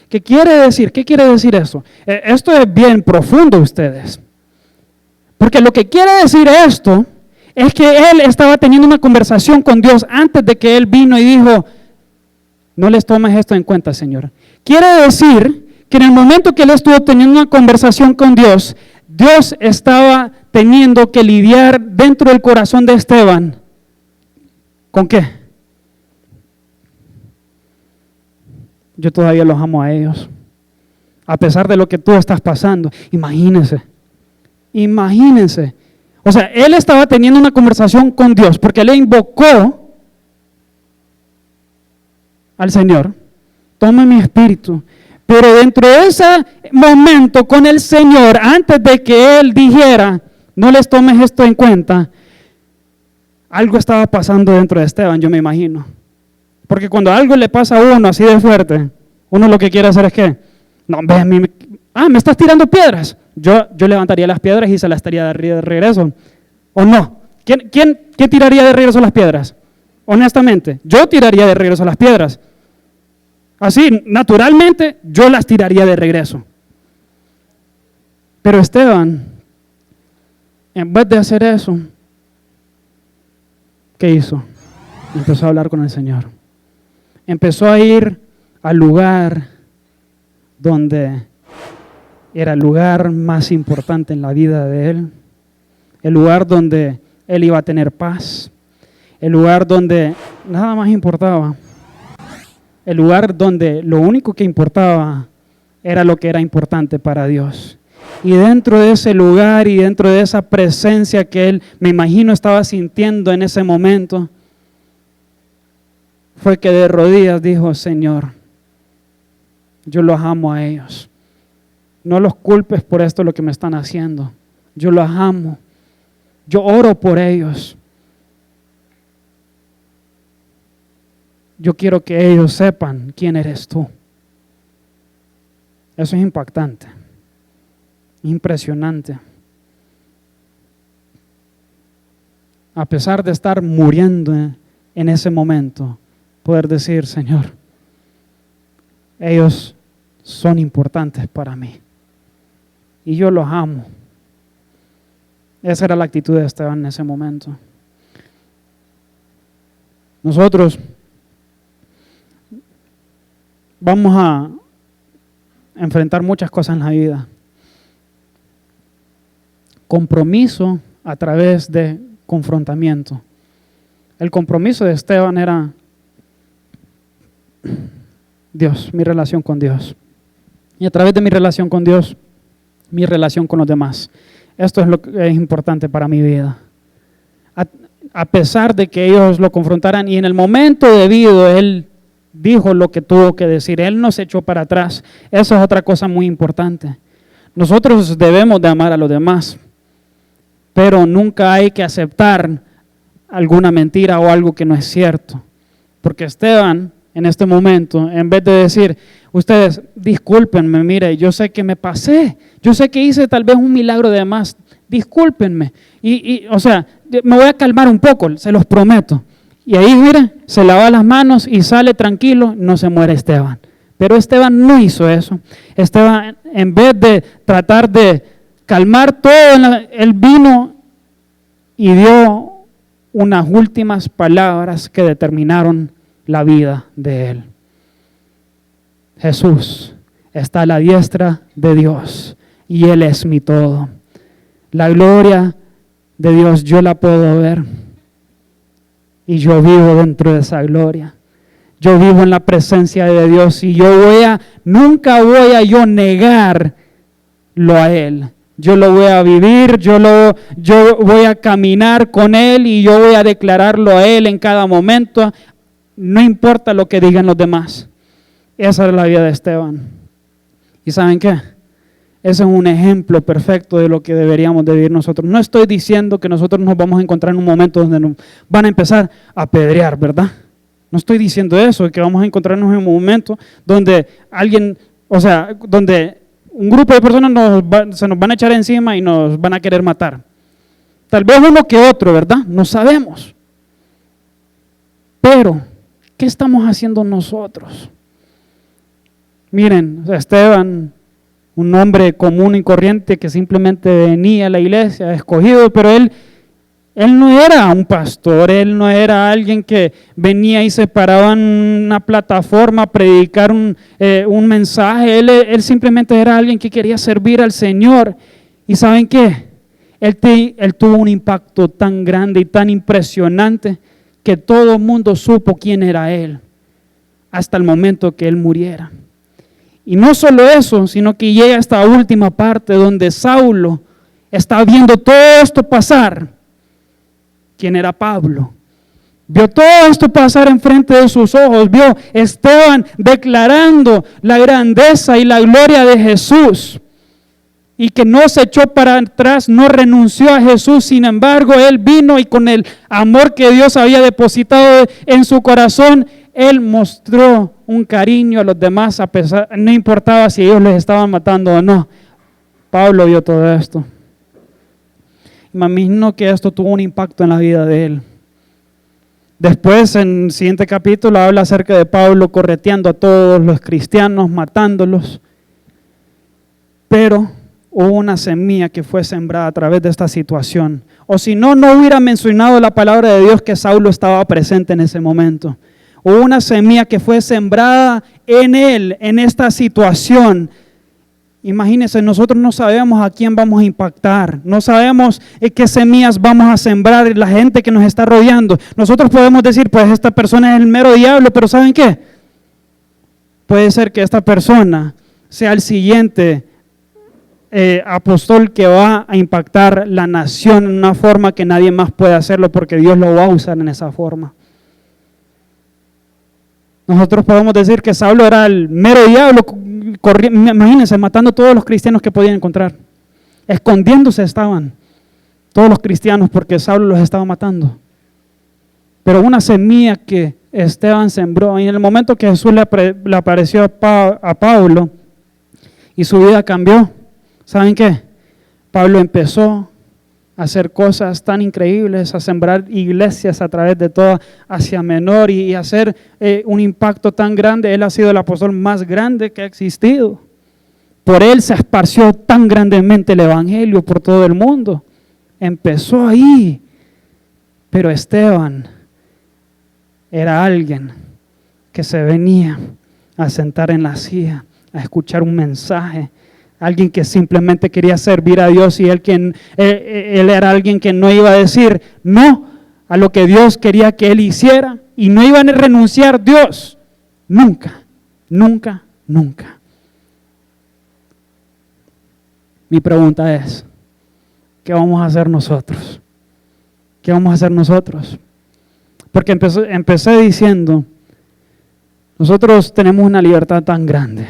¿Qué quiere decir? ¿Qué quiere decir eso? Esto es bien profundo, ustedes. Porque lo que quiere decir esto es que él estaba teniendo una conversación con Dios antes de que él vino y dijo, no les tomes esto en cuenta, Señor. Quiere decir que en el momento que él estuvo teniendo una conversación con Dios, Dios estaba teniendo que lidiar dentro del corazón de Esteban. ¿Con qué? Yo todavía los amo a ellos. A pesar de lo que tú estás pasando. Imagínense. O sea, él estaba teniendo una conversación con Dios porque le invocó al Señor. Toma mi espíritu. Pero dentro de ese momento con el Señor, antes de que él dijera, no les tomes esto en cuenta, algo estaba pasando dentro de Esteban, yo me imagino. Porque cuando algo le pasa a uno así de fuerte, uno lo que quiere hacer es que, no, ve, me estás tirando piedras. Yo levantaría las piedras y se las estaría de regreso. ¿O no? ¿Quién tiraría de regreso las piedras? Honestamente, yo tiraría de regreso las piedras. Así, naturalmente, yo las tiraría de regreso. Pero Esteban, en vez de hacer eso, ¿qué hizo? Empezó a hablar con el Señor. Empezó a ir al lugar donde era el lugar más importante en la vida de él, el lugar donde él iba a tener paz, el lugar donde nada más importaba, el lugar donde lo único que importaba era lo que era importante para Dios. Y dentro de ese lugar y dentro de esa presencia que él, me imagino, estaba sintiendo en ese momento, fue que de rodillas dijo: Señor, yo los amo a ellos. No los culpes por esto lo que me están haciendo. Yo los amo. Yo oro por ellos. Yo quiero que ellos sepan quién eres tú. Eso es impactante. Impresionante. A pesar de estar muriendo en ese momento, poder decir: Señor, ellos son importantes para mí y yo los amo. Esa era la actitud de Esteban en ese momento. Nosotros vamos a enfrentar muchas cosas en la vida. Compromiso a través de confrontamiento. El compromiso de Esteban era Dios, mi relación con Dios. Y a través de mi relación con Dios, mi relación con los demás. Esto es lo que es importante para mi vida. A pesar de que ellos lo confrontaran y en el momento debido, él dijo lo que tuvo que decir. Él no se echó para atrás. Esa es otra cosa muy importante. Nosotros debemos de amar a los demás, pero nunca hay que aceptar alguna mentira o algo que no es cierto. Porque Esteban, en este momento, en vez de decir: ustedes, discúlpenme, mire, yo sé que me pasé, yo sé que hice tal vez un milagro de más, discúlpenme, o sea, me voy a calmar un poco, se los prometo. Y ahí, mire, se lava las manos y sale tranquilo, no se muere Esteban. Pero Esteban no hizo eso. Esteban, en vez de tratar de calmar todo, él vino y dio unas últimas palabras que determinaron la vida de él. Jesús está a la diestra de Dios y Él es mi todo. La gloria de Dios yo la puedo ver y yo vivo dentro de esa gloria. Yo vivo en la presencia de Dios y nunca voy a yo negarlo a Él. Yo lo voy a vivir, yo voy a caminar con Él y yo voy a declararlo a Él en cada momento. No importa lo que digan los demás. Esa es la vida de Esteban. ¿Y saben qué? Ese es un ejemplo perfecto de lo que deberíamos de vivir nosotros. No estoy diciendo que nosotros nos vamos a encontrar en un momento donde nos van a empezar a apedrear, ¿verdad? No estoy diciendo eso, que vamos a encontrarnos en un momento donde donde un grupo de personas se nos van a echar encima y nos van a querer matar. Tal vez uno que otro, ¿verdad? No sabemos. Pero, ¿qué estamos haciendo nosotros? Miren, Esteban, un hombre común y corriente que simplemente venía a la iglesia, escogido, pero él no era un pastor, él no era alguien que venía y se paraba en una plataforma a predicar un mensaje, él simplemente era alguien que quería servir al Señor. ¿Y saben qué? Él tuvo un impacto tan grande y tan impresionante que todo el mundo supo quién era él hasta el momento que él muriera. Y no solo eso, sino que llega esta última parte donde Saulo está viendo todo esto pasar. ¿Quién era Pablo? Vio todo esto pasar enfrente de sus ojos, vio Esteban declarando la grandeza y la gloria de Jesús. Y que no se echó para atrás, no renunció a Jesús. Sin embargo, él vino y con el amor que Dios había depositado en su corazón, él mostró un cariño a los demás, a pesar, no importaba si ellos les estaban matando o no. Pablo vio todo esto. Me imagino que esto tuvo un impacto en la vida de él. Después, en el siguiente capítulo, habla acerca de Pablo correteando a todos los cristianos, matándolos. Pero hubo una semilla que fue sembrada a través de esta situación. O si no, no hubiera mencionado la palabra de Dios que Saulo estaba presente en ese momento. Hubo una semilla que fue sembrada en él, en esta situación. Imagínense, nosotros no sabemos a quién vamos a impactar, no sabemos qué semillas vamos a sembrar en la gente que nos está rodeando. Nosotros podemos decir, pues esta persona es el mero diablo, pero ¿saben qué? Puede ser que esta persona sea el siguiente apóstol que va a impactar la nación en una forma que nadie más puede hacerlo, porque Dios lo va a usar en esa forma. Nosotros podemos decir que Saulo era el mero diablo, imagínense, matando a todos los cristianos que podían encontrar. Escondiéndose estaban todos los cristianos porque Saulo los estaba matando. Pero una semilla que Esteban sembró, y en el momento que Jesús le apareció a Pablo y su vida cambió, ¿saben qué? Pablo empezó a hacer cosas tan increíbles, a sembrar iglesias a través de toda Asia Menor y hacer un impacto tan grande. Él ha sido el apóstol más grande que ha existido. Por él se esparció tan grandemente el evangelio por todo el mundo. Empezó ahí. Pero Esteban era alguien que se venía a sentar en la silla, a escuchar un mensaje. Alguien que simplemente quería servir a Dios y él era alguien que no iba a decir no a lo que Dios quería que él hiciera y no iba a renunciar Dios. Nunca, nunca, nunca. Mi pregunta es, ¿qué vamos a hacer nosotros? ¿Qué vamos a hacer nosotros? Porque empecé diciendo, nosotros tenemos una libertad tan grande.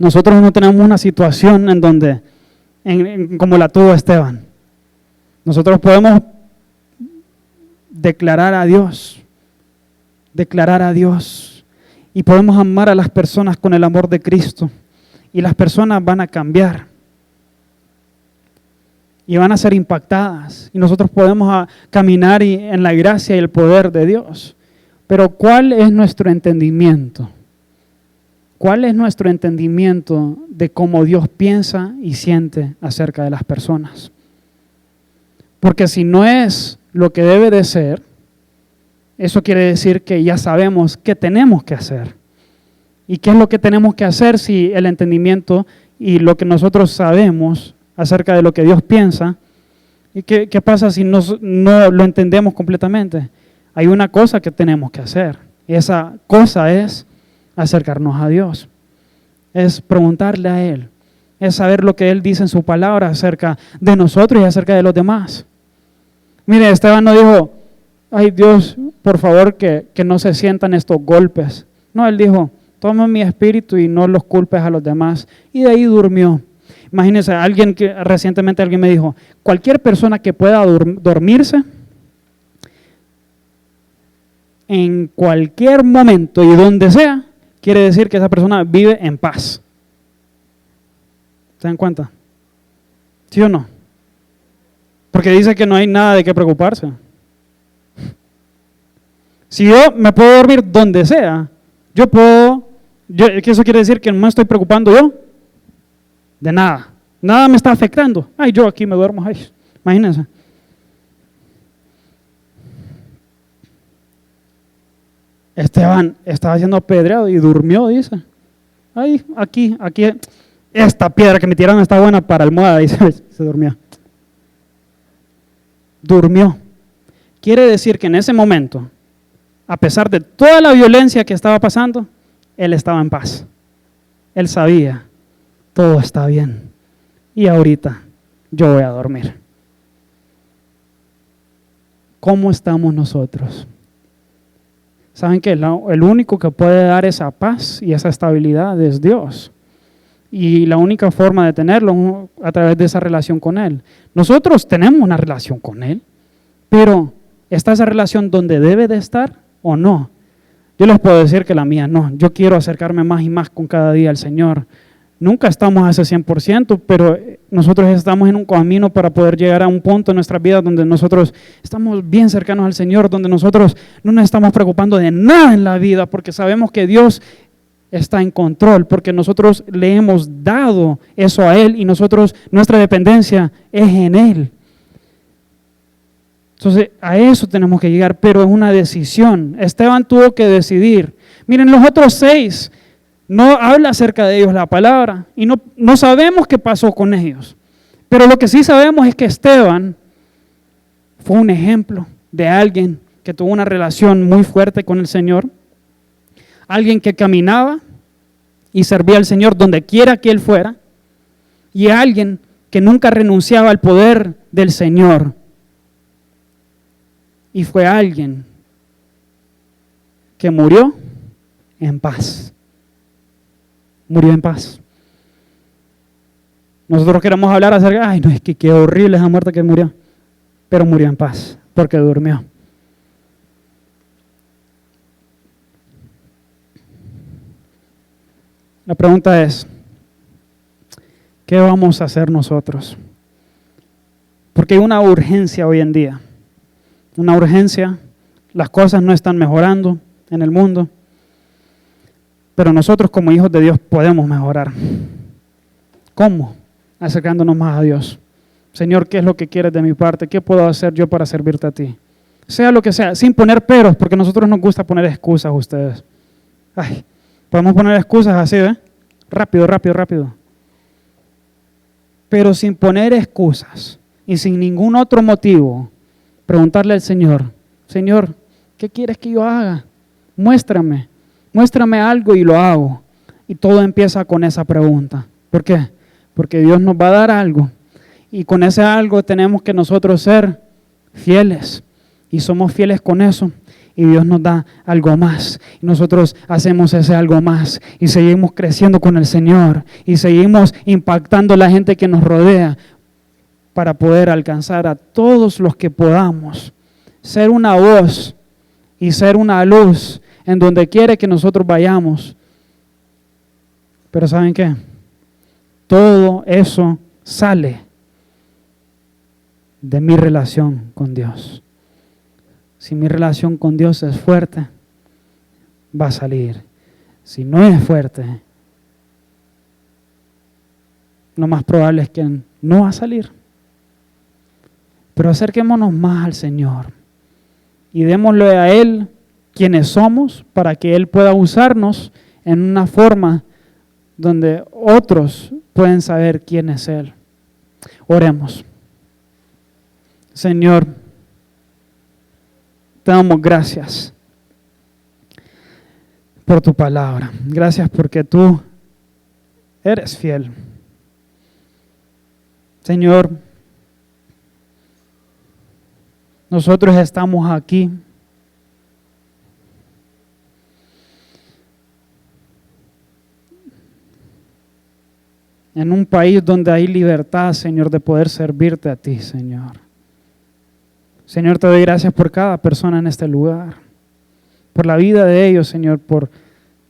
Nosotros no tenemos una situación en donde, como la tuvo Esteban. Nosotros podemos declarar a Dios y podemos amar a las personas con el amor de Cristo y las personas van a cambiar y van a ser impactadas y nosotros podemos caminar en la gracia y el poder de Dios. Pero ¿cuál es nuestro entendimiento? ¿Cuál es nuestro entendimiento de cómo Dios piensa y siente acerca de las personas? Porque si no es lo que debe de ser, eso quiere decir que ya sabemos qué tenemos que hacer. ¿Y qué es lo que tenemos que hacer si el entendimiento y lo que nosotros sabemos acerca de lo que Dios piensa? ¿Y qué pasa si no lo entendemos completamente? Hay una cosa que tenemos que hacer. Y esa cosa es acercarnos a Dios, es preguntarle a Él, es saber lo que Él dice en su palabra acerca de nosotros y acerca de los demás. Mire, Esteban no dijo, ay Dios, por favor que no se sientan estos golpes. No, él dijo, toma mi espíritu y no los culpes a los demás. Y de ahí durmió. Imagínense, recientemente alguien me dijo, cualquier persona que pueda dormirse en cualquier momento y donde sea, quiere decir que esa persona vive en paz. ¿Se dan cuenta? ¿Sí o no? Porque dice que no hay nada de qué preocuparse. Si yo me puedo dormir donde sea, eso quiere decir que no me estoy preocupando yo de nada. Nada me está afectando. Ay, yo aquí me duermo. Ay, imagínense. Esteban estaba siendo apedreado y durmió, dice. Ay, aquí, esta piedra que me tiraron está buena para almohada, y se durmió. Durmió. Quiere decir que en ese momento, a pesar de toda la violencia que estaba pasando, él estaba en paz. Él sabía, todo está bien. Y ahorita yo voy a dormir. ¿Cómo estamos nosotros? ¿Saben que el único que puede dar esa paz y esa estabilidad es Dios? Y la única forma de tenerlo a través de esa relación con Él. Nosotros tenemos una relación con Él, pero ¿está esa relación donde debe de estar o no? Yo les puedo decir que la mía no. Yo quiero acercarme más y más con cada día al Señor. Nunca estamos a ese 100%, pero nosotros estamos en un camino para poder llegar a un punto en nuestra vida donde nosotros estamos bien cercanos al Señor, donde nosotros no nos estamos preocupando de nada en la vida, porque sabemos que Dios está en control, porque nosotros le hemos dado eso a Él y nuestra dependencia es en Él. Entonces, a eso tenemos que llegar, pero es una decisión. Esteban tuvo que decidir. Miren, los otros 6 no habla acerca de ellos la palabra y no sabemos qué pasó con ellos. Pero lo que sí sabemos es que Esteban fue un ejemplo de alguien que tuvo una relación muy fuerte con el Señor, alguien que caminaba y servía al Señor donde quiera que él fuera, y alguien que nunca renunciaba al poder del Señor. Y fue alguien que murió en paz. Murió en paz. Nosotros queremos hablar acerca, ay no, es que qué horrible esa muerte que murió, pero murió en paz, porque durmió. La pregunta es, ¿qué vamos a hacer nosotros? Porque hay una urgencia hoy en día, una urgencia, las cosas no están mejorando en el mundo, pero nosotros como hijos de Dios podemos mejorar. ¿Cómo? Acercándonos más a Dios. Señor, ¿qué es lo que quieres de mi parte? ¿Qué puedo hacer yo para servirte a ti? Sea lo que sea, sin poner peros, porque a nosotros nos gusta poner excusas a ustedes. Ay, podemos poner excusas así, rápido. Pero sin poner excusas y sin ningún otro motivo, preguntarle al Señor, Señor, ¿qué quieres que yo haga? Muéstrame algo y lo hago. Y todo empieza con esa pregunta. ¿Por qué? Porque Dios nos va a dar algo. Y con ese algo tenemos que nosotros ser fieles. Y somos fieles con eso. Y Dios nos da algo más. Y nosotros hacemos ese algo más. Y seguimos creciendo con el Señor. Y seguimos impactando a la gente que nos rodea. Para poder alcanzar a todos los que podamos. Ser una voz y ser una luz en donde quiera que nosotros vayamos. Pero ¿saben qué? Todo eso sale de mi relación con Dios. Si mi relación con Dios es fuerte, va a salir. Si no es fuerte, lo más probable es que no va a salir. Pero acerquémonos más al Señor y démosle a Él quienes somos para que Él pueda usarnos en una forma donde otros pueden saber quién es Él. Oremos. Señor, te damos gracias por tu palabra. Gracias porque tú eres fiel. Señor, nosotros estamos aquí en un país donde hay libertad, Señor, de poder servirte a ti, Señor. Señor, te doy gracias por cada persona en este lugar, por la vida de ellos, Señor, por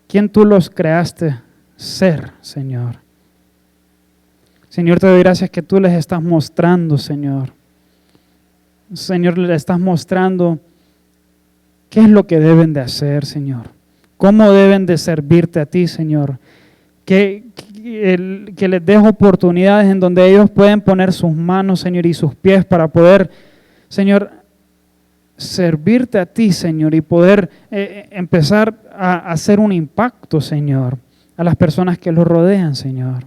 quien tú los creaste ser, Señor. Señor, te doy gracias que tú les estás mostrando, Señor. Señor, les estás mostrando qué es lo que deben de hacer, Señor. Cómo deben de servirte a ti, Señor. Que les des oportunidades en donde ellos pueden poner sus manos, Señor, y sus pies para poder, Señor, servirte a ti, Señor, y poder empezar a hacer un impacto, Señor, a las personas que los rodean, Señor.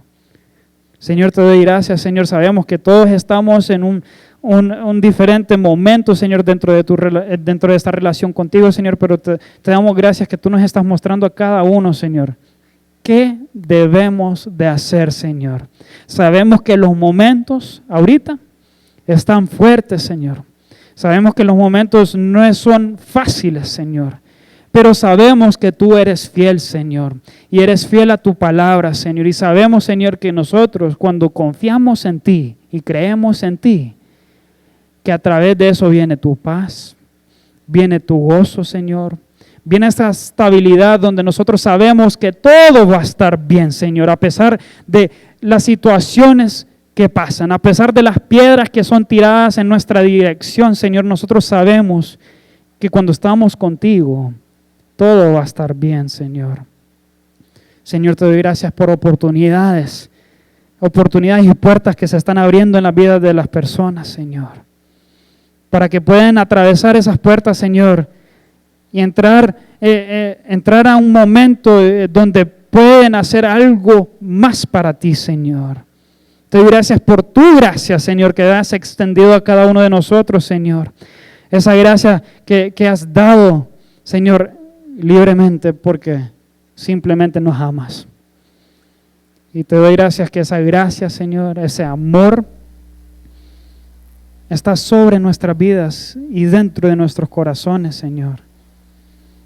Señor, te doy gracias, Señor. Sabemos que todos estamos en un diferente momento, Señor, dentro de esta relación contigo, Señor, pero te damos gracias que tú nos estás mostrando a cada uno, Señor, qué debemos de hacer, Señor. Sabemos que los momentos ahorita están fuertes, Señor. Sabemos que los momentos no son fáciles, Señor. Pero sabemos que tú eres fiel, Señor, y eres fiel a tu palabra, Señor. Y sabemos, Señor, que nosotros cuando confiamos en ti y creemos en ti, que a través de eso viene tu paz, viene tu gozo, Señor. Viene esta estabilidad donde nosotros sabemos que todo va a estar bien, Señor, a pesar de las situaciones que pasan, a pesar de las piedras que son tiradas en nuestra dirección, Señor. Nosotros sabemos que cuando estamos contigo, todo va a estar bien, Señor. Señor, te doy gracias por oportunidades y puertas que se están abriendo en la vida de las personas, Señor. Para que puedan atravesar esas puertas, Señor, y entrar a un momento donde pueden hacer algo más para ti, Señor. Te doy gracias por tu gracia, Señor, que has extendido a cada uno de nosotros, Señor. Esa gracia que has dado, Señor, libremente porque simplemente nos amas. Y te doy gracias que esa gracia, Señor, ese amor está sobre nuestras vidas y dentro de nuestros corazones, Señor.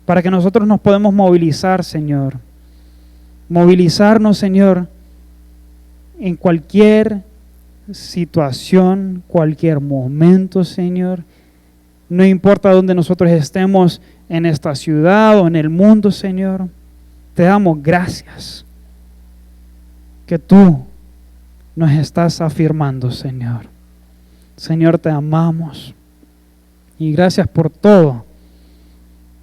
Para que nosotros nos podamos movilizar, Señor. Movilizarnos, Señor, en cualquier situación, cualquier momento, Señor. No importa dónde nosotros estemos en esta ciudad o en el mundo, Señor. Te damos gracias que tú nos estás afirmando, Señor. Señor, te amamos y gracias por todo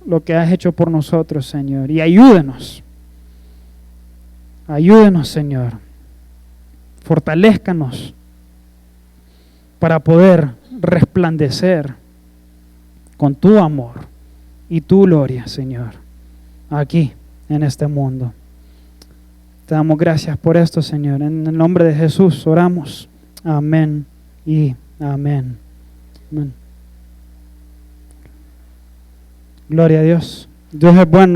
lo que has hecho por nosotros, Señor. Y ayúdenos, Señor. Fortalézcanos para poder resplandecer con tu amor y tu gloria, Señor, aquí en este mundo. Te damos gracias por esto, Señor. En el nombre de Jesús oramos. Amén y amén. Amén. Gloria a Dios. Dios es bueno.